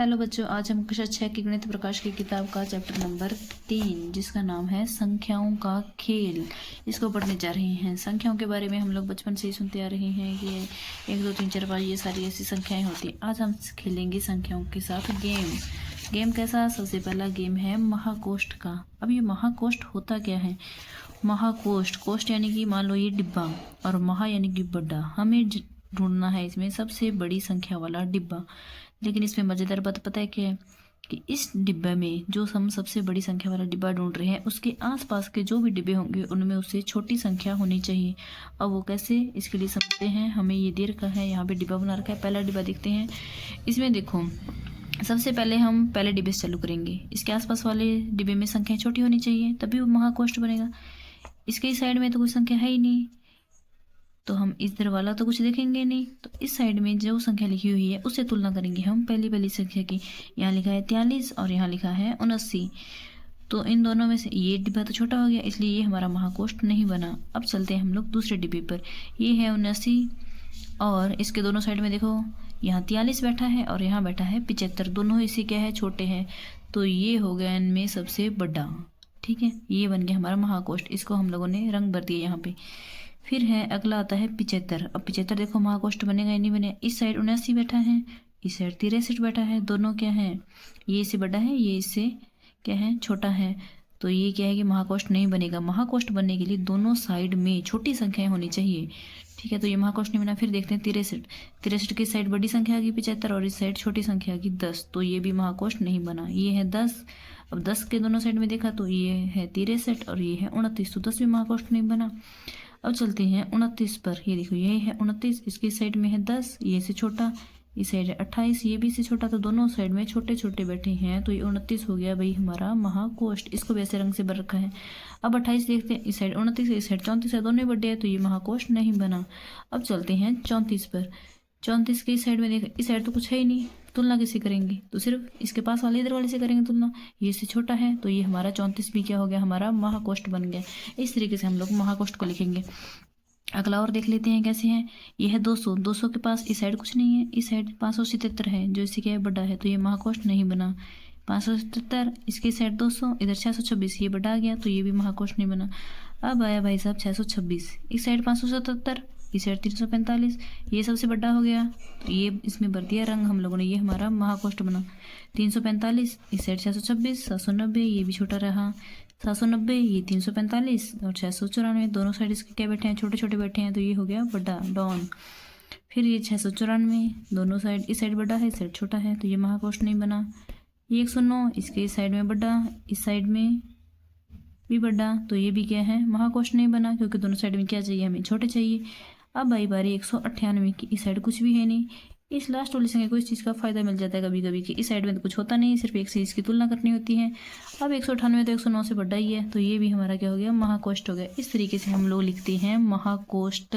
Hello बच्चों, आज हम कक्षा 6 की गणित प्रकाश की किताब का चैप्टर नंबर 3 जिसका नाम है संख्याओं का खेल, इसको पढ़ने जा रहे हैं। संख्याओं के बारे में हम लोग बचपन से ही सुनते आ रहे हैं कि 1 2 3 4 5 ये सारी ऐसी संख्याएं होती हैं। आज हम खेलेंगे संख्याओं के साथ गेम कैसा? सबसे पहला गेम है महाकोष्ठ का। अब ये महाकोष्ठ होता क्या है? कोष्ठ यानी कि मान लो ये डिब्बा, और महा यानी कि बड़ा। हमें ढूंढना है इसमें सबसे बड़ी संख्या वाला डिब्बा। लेकिन इसमें मज़ेदार बात पता है क्या है कि इस डिब्बे में जो हम सबसे बड़ी संख्या वाला डिब्बा ढूंढ रहे हैं, उसके आसपास के जो भी डिब्बे होंगे उनमें उससे छोटी संख्या होनी चाहिए। अब वो कैसे, इसके लिए समझते हैं। हमें ये दे रखा है, यहाँ पे डिब्बा बना रखा है। पहला डिब्बा देखते हैं। इसमें देखो, सबसे पहले हम पहले डिब्बे से चालू करेंगे। इसके आसपास वाले डिब्बे में संख्या छोटी होनी चाहिए, तभी वो महाकोष्ठ बनेगा। इसके साइड में तो कोई संख्या है ही नहीं, तो हम इधर वाला तो कुछ देखेंगे नहीं। तो इस साइड में जो संख्या लिखी हुई है उससे तुलना करेंगे हम पहली संख्या की। यहाँ लिखा है 43 और यहाँ लिखा है 79। तो इन दोनों में से ये डिब्बा तो छोटा हो गया, इसलिए ये हमारा महाकोष्ठ नहीं बना। अब चलते हैं हम लोग दूसरे डिब्बे पर। ये है 79 और इसके दोनों साइड में देखो, यहाँ 43 बैठा है और यहाँ बैठा है 75। दोनों इसी क्या है, छोटे हैं। तो ये हो गया इनमें सबसे बड़ा। ठीक है, ये बन गया हमारा महाकोष्ठ। इसको हम लोगों ने रंग भर दिया यहाँ पे। फिर है अगला आता है 75। अब 75 देखो महाकोष्ठ बनेगा या नहीं बनेगा। इस साइड 79 बैठा है, इस साइड 63 बैठा है। दोनों क्या है, ये इससे बड़ा है, ये इससे क्या है, छोटा है। तो ये क्या है कि महाकोष्ठ नहीं बनेगा। महाकोष्ठ बनने के लिए दोनों साइड में छोटी संख्याएं होनी चाहिए। ठीक है, तो ये महाकोष्ठ नहीं बना। फिर देखते हैं 63 की साइड बड़ी संख्या आ गई 75 और इस साइड छोटी संख्या आ गई 10। तो ये भी महाकोष्ठ नहीं बना। ये है 10। अब 10 के दोनों साइड में देखा तो ये है 63 और ये है 29। तो 10 भी महाकोष्ठ नहीं बना। अब चलते हैं 29 पर। ये देखो, ये है 29, इसकी साइड में है 10, ये से छोटा। इस साइड है 28, ये भी से छोटा। तो दोनों साइड में छोटे छोटे बैठे हैं, तो ये 29 हो गया भाई हमारा महाकोष्ठ। इसको वैसे रंग से भर रखा है। अब 28 देखते हैं। इस साइड 29 है, इस साइड 34 है, दोनों बड़े हैं, तो ये महाकोष्ठ नहीं बना। अब चलते हैं 34 पर। 34 की साइड में देखा, इस साइड तो कुछ है ही नहीं, तुलना किससे करेंगे? तो सिर्फ इसके पास वाले इधर वाले से करेंगे तुलना। ये इससे छोटा है, तो ये हमारा 34 भी क्या हो गया, हमारा महाकोष्ठ बन गया। इस तरीके से हम लोग महाकोष्ठ को लिखेंगे। अगला और देख लेते हैं कैसे हैं। ये है 200। 200 के पास इस साइड कुछ नहीं है, इस साइड 577 है, जो इससे क्या है, बड़ा है, तो ये महाकोष्ठ नहीं बना। 577, इसके साइड 200, इधर 626, ये बड़ा आ गया, तो ये भी महाकोष्ठ नहीं बना। अब आया भाई साहब 626, इस साइड 577, इस साइड 345, ये सबसे बड़ा हो गया, तो ये इसमें भर दिया रंग हम लोगों ने, ये हमारा महाकोष्ठ बना। 345, इस साइड 626, 790, ये भी छोटा रहा। 790, ये 345 और 694, दोनों साइड इसके क्या बैठे हैं, छोटे छोटे बैठे हैं, तो ये हो गया बड़ा, डॉन। फिर ये 694, दोनों साइड, इस साइड बड़ा है, इस साइड छोटा है, तो ये महाकोष्ठ नहीं बना। ये 109, इसके इस साइड में बड़ा, इस साइड में भी बड़ा, तो ये भी क्या है, महाकोष्ठ नहीं बना, क्योंकि दोनों साइड में क्या चाहिए, हमें छोटे चाहिए। अब आई बारी 198 की। इस साइड कुछ भी है नहीं। इस लास्ट वाली संख्या को इस चीज़ का फायदा मिल जाता है कभी कभी कि इस साइड में तो कुछ होता नहीं, सिर्फ एक से इसकी तुलना करनी होती है। अब 198 तो 109 से बड़ा ही है, तो ये भी हमारा क्या हो गया, महाकोष्ठ हो गया। इस तरीके से हम लोग लिखते हैं महाकोष्ठ।